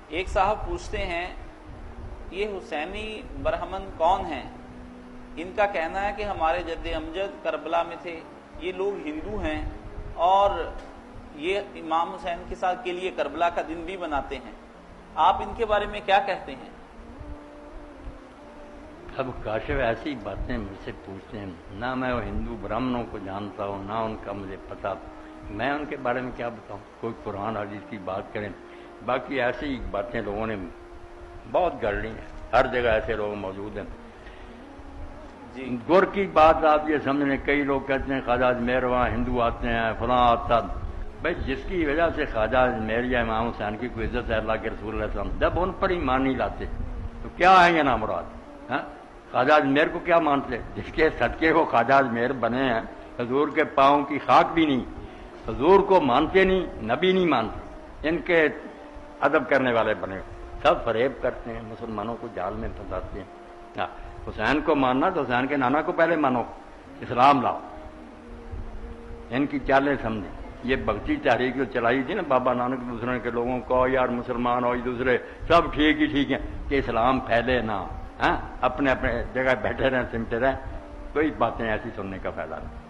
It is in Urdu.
ایک صاحب پوچھتے ہیں یہ حسینی برہمن کون ہیں؟ ان کا کہنا ہے کہ ہمارے جد امجد کربلا میں تھے، یہ لوگ ہندو ہیں اور یہ امام حسین کے لیے کربلا کا دن بھی مناتے ہیں، آپ ان کے بارے میں کیا کہتے ہیں؟ اب کاشف ایسی باتیں مجھ سے پوچھتے ہیں، نہ میں وہ ہندو برہمنوں کو جانتا ہوں نہ ان کا مجھے پتہ، میں ان کے بارے میں کیا بتاؤں؟ کوئی قرآن حدیث کی بات کریں، باقی ایسی باتیں لوگوں نے بہت گڑ لی ہیں، ہر جگہ ایسے لوگ موجود ہیں۔ جی گر کی بات آپ یہ سمجھیں، کئی لوگ کہتے ہیں خواجہ اجمیر وہاں ہندو آتے ہیں فلاں آتا، بھائی جس کی وجہ سے خواجہ اجمیر یا امام حسین کی کوئی عزت ہے اللہ کے رسول علیہ السلام، جب ان پر ایمان نہیں لاتے تو کیا ہے یہ نامراد؟ ہاں، خواجہ اجمیر کو کیا مانتے؟ جس کے صدقے کو خواجہ اجمیر بنے ہیں، حضور کے پاؤں کی خاک بھی نہیں، حضور کو مانتے نہیں، نبی نہیں مانتے، ان کے ادب کرنے والے بنے، سب فریب کرتے ہیں، مسلمانوں کو جال میں پھنساتے ہیں۔ ہاں، حسین کو ماننا تو حسین کے نانا کو پہلے مانو، اسلام لاؤ، ان کی چالیں سمجھیں۔ یہ بھگتی تحریک جو چلائی تھی نا بابا نانک، دوسرے کے لوگوں کو یار مسلمان ہو دوسرے سب ٹھیک ہی ٹھیک ہیں، کہ اسلام پھیلے نہ، ہاں اپنے اپنے جگہ بیٹھے رہیں سمٹے رہیں، کوئی باتیں ایسی سننے کا فائدہ نہیں۔